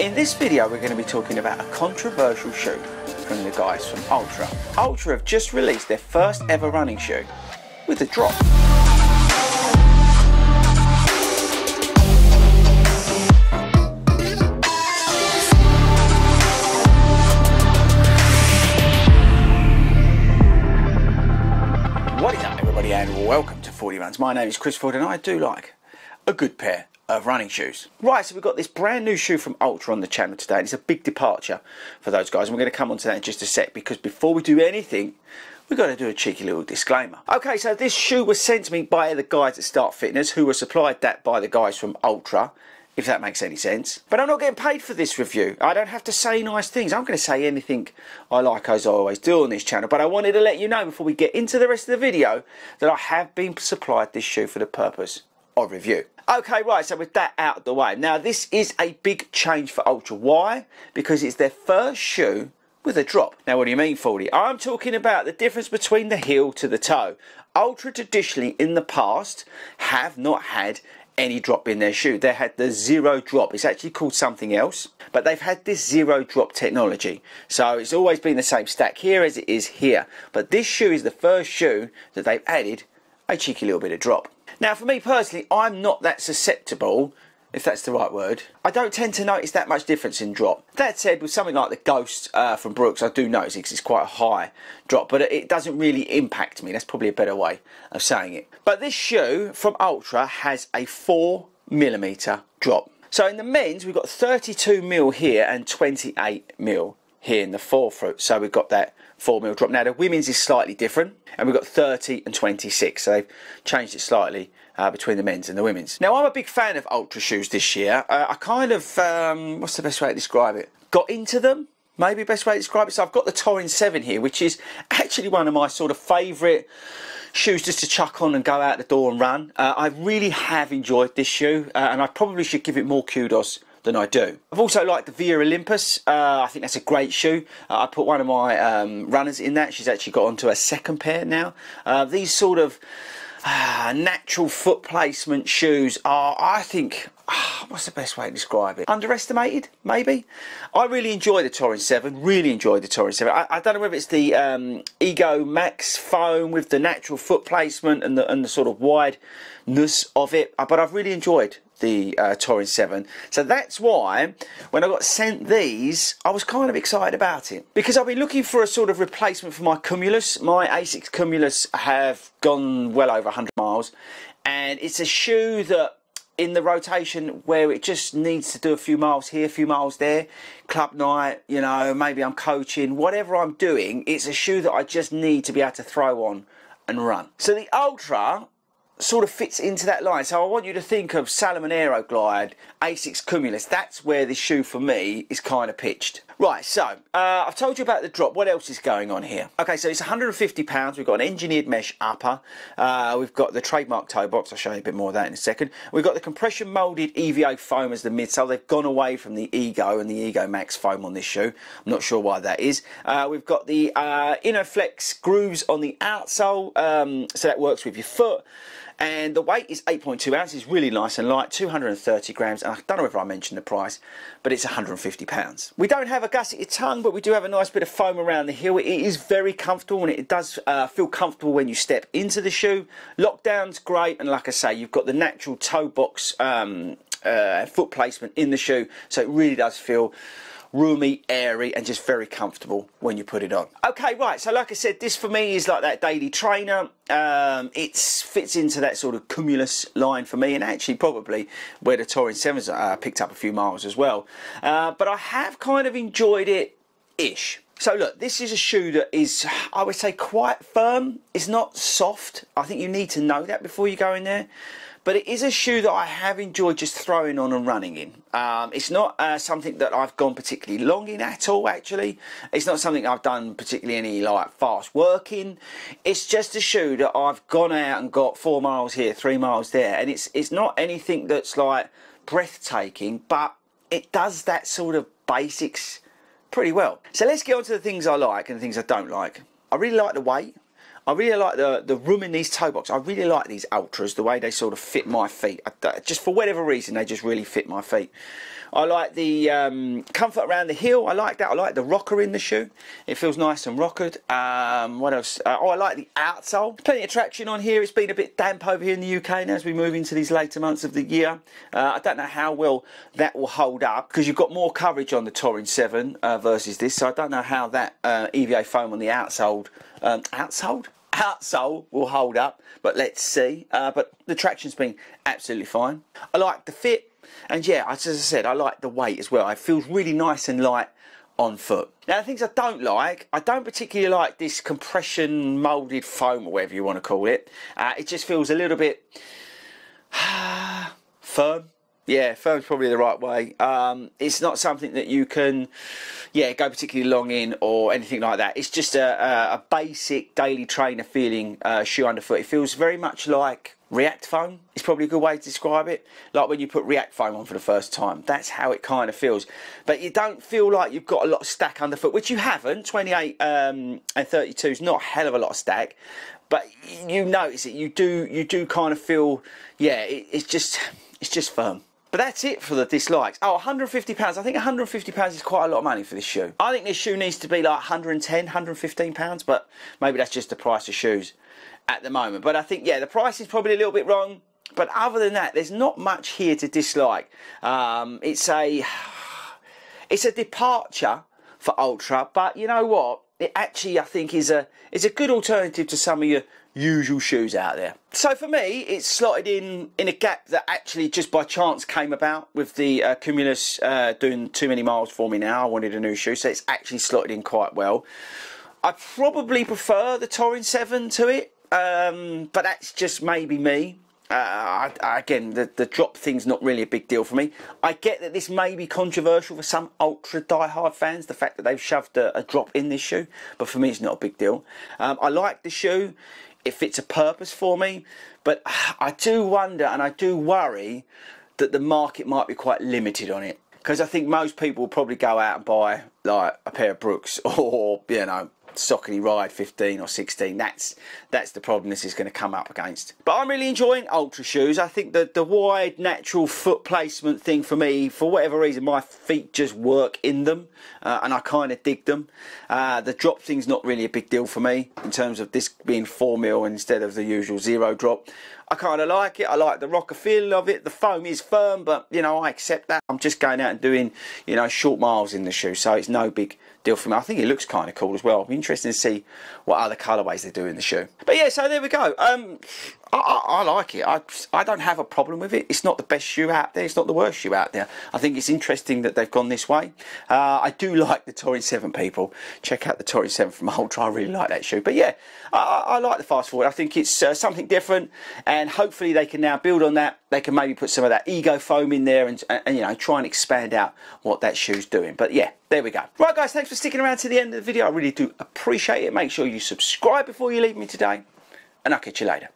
In this video we're going to be talking about a controversial shoe from the guys from Altra. Altra have just released their first ever running shoe with a drop. What is up everybody and welcome to 40 Runs. My name is Chris Ford and I do like a good pair of running shoes. Right, so we've got this brand new shoe from Altra on the channel today, and it's a big departure for those guys, and we're going to come on to that in just a sec, because before we do anything we've got to do a cheeky little disclaimer. Okay, so this shoe was sent to me by the guys at Start Fitness, who were supplied that by the guys from Altra, if that makes any sense. But I'm not getting paid for this review. I don't have to say nice things. I'm going to say anything I like, as I always do on this channel. But I wanted to let you know before we get into the rest of the video that I have been supplied this shoe for the purpose of review. Okay, right, so with that out of the way. Now, this is a big change for Altra. Why? Because it's their first shoe with a drop. Now, what do you mean, 40? I'm talking about the difference between the heel to the toe. Altra traditionally, in the past, have not had any drop in their shoe. They had the zero drop. It's actually called something else, but they've had this zero drop technology. So it's always been the same stack here as it is here. But this shoe is the first shoe that they've added a cheeky little bit of drop. Now, for me personally, I'm not that susceptible, if that's the right word. I don't tend to notice that much difference in drop. That said, with something like the Ghost from Brooks, I do notice it because it's quite a high drop, but it doesn't really impact me. That's probably a better way of saying it. But this shoe from Altra has a 4mm drop. So in the men's, we've got 32mm here and 28mm here in the forefoot. So we've got that 4mm drop. Now the women's is slightly different, and we've got 30 and 26, so they've changed it slightly between the men's and the women's. Now, I'm a big fan of Altra shoes this year. I kind of, what's the best way to describe it? Got into them, maybe best way to describe it. So I've got the Touring 7 here, which is actually one of my sort of favourite shoes just to chuck on and go out the door and run. I really have enjoyed this shoe, and I probably should give it more kudos than I do. I've also liked the Via Olympus. I think that's a great shoe. I put one of my runners in that. She's actually got onto a second pair now. These sort of natural foot placement shoes are, I think, what's the best way to describe it? Underestimated, maybe? I really enjoy the Touring 7, really enjoyed the Touring 7. I don't know whether it's the Ego Max foam with the natural foot placement and the sort of wideness of it, but I've really enjoyed the Touring 7. So that's why when I got sent these, I was kind of excited about it, because I've been looking for a sort of replacement for my Cumulus. My Asics Cumulus have gone well over 100 miles, and it's a shoe that in the rotation where it just needs to do a few miles here, a few miles there, club night, you know, maybe I'm coaching, whatever I'm doing, it's a shoe that I just need to be able to throw on and run. So the Altra sort of fits into that line. So I want you to think of Salomon Aeroglide, Asics Cumulus. That's where this shoe for me is kind of pitched. Right, so I've told you about the drop. What else is going on here? Okay, so it's £150. We've got an engineered mesh upper. We've got the trademark toe box. I'll show you a bit more of that in a second. We've got the compression molded EVA foam as the midsole. They've gone away from the Ego and the Ego Max foam on this shoe. I'm not sure why that is. We've got the InnoFlex grooves on the outsole, so that works with your foot. And the weight is 8.2 ounces, really nice and light, 230 grams. And I don't know if I mentioned the price, but it's £150. We don't have a gusseted tongue, but we do have a nice bit of foam around the heel. It is very comfortable, and it does feel comfortable when you step into the shoe. Lockdown's great, and like I say, you've got the natural toe box foot placement in the shoe, so it really does feel roomy, airy, and just very comfortable when you put it on. Okay, right, so like I said, this for me is like that daily trainer. It fits into that sort of Cumulus line for me, and actually probably where the Touring 7's picked up a few miles as well. But I have kind of enjoyed it-ish. So look, this is a shoe that is, I would say, quite firm. It's not soft. I think you need to know that before you go in there. But it is a shoe that I have enjoyed just throwing on and running in. It's not something that I've gone particularly long in at all, actually. It's not something I've done particularly any like fast work in. It's just a shoe that I've gone out and got 4 miles here, 3 miles there. And it's not anything that's like breathtaking, but it does that sort of basics pretty well. So let's get on to the things I like and the things I don't like. I really like the weight. I really like the room in these toe boxes. I really like these Altras, the way they sort of fit my feet. Just for whatever reason, they just really fit my feet. I like the comfort around the heel. I like that. I like the rocker in the shoe. It feels nice and rockered. What else? Oh, I like the outsole. Plenty of traction on here. It's been a bit damp over here in the UK now as we move into these later months of the year. I don't know how well that will hold up because you've got more coverage on the Touring 7 versus this. So I don't know how that EVA foam on the outsole will hold up, but let's see. But the traction's been absolutely fine. I like the fit, and yeah, as I said, I like the weight as well. It feels really nice and light on foot. Now, the things I don't like, I don't particularly like this compression moulded foam, or whatever you want to call it. It just feels a little bit firm. Yeah, firm's probably the right way. It's not something that you can, go particularly long in or anything like that. It's just a basic daily trainer feeling shoe underfoot. It feels very much like React foam. It's probably a good way to describe it. Like when you put React foam on for the first time. That's how it kind of feels. But you don't feel like you've got a lot of stack underfoot, which you haven't. 28 and 32 is not a hell of a lot of stack. But you notice it. You do kind of feel, yeah, it's just firm. But that's it for the dislikes. Oh, £150. I think £150 is quite a lot of money for this shoe. I think this shoe needs to be like £110, £115, but maybe that's just the price of shoes at the moment. But I think, yeah, the price is probably a little bit wrong. But other than that, there's not much here to dislike. It's a departure for Ultra, but you know what? It actually, I think, is a good alternative to some of your usual shoes out there. So for me, it's slotted in a gap that actually just by chance came about with the Cumulus doing too many miles for me now. I wanted a new shoe, so it's actually slotted in quite well. I probably prefer the Touring 7 to it, but that's just maybe me. Again, the drop thing's not really a big deal for me. I get that this may be controversial for some ultra diehard fans, the fact that they've shoved a drop in this shoe, but for me it's not a big deal. I like the shoe. It fits a purpose for me, but I do wonder and I do worry that the market might be quite limited on it, because I think most people will probably go out and buy like a pair of Brooks or, you know, Saucony Ride 15 or 16. That's the problem this is going to come up against. But I'm really enjoying Ultra shoes. I think that the wide natural foot placement thing for me, for whatever reason, my feet just work in them, and I kind of dig them. The drop thing's not really a big deal for me in terms of this being 4mm instead of the usual 0 drop. I kind of like it. I like the rocker feel of it. The foam is firm, but you know, I accept that. I'm just going out and doing, you know, short miles in the shoe, so it's no big deal for me. I think it looks kind of cool as well. It'll be interesting to see what other colourways they do in the shoe. But yeah, so there we go. I like it. I don't have a problem with it. It's not the best shoe out there. It's not the worst shoe out there. I think it's interesting that they've gone this way. I do like the Touring 7, people. Check out the Touring 7 from Ultra. I really like that shoe. But yeah, I like the Fast Forward. I think it's something different, and hopefully they can now build on that. They can maybe put some of that Ego foam in there and you know, try and expand out what that shoe's doing. But yeah, there we go. Right guys, thanks for sticking around to the end of the video. I really do appreciate it. Make sure you subscribe before you leave me today, and I'll catch you later.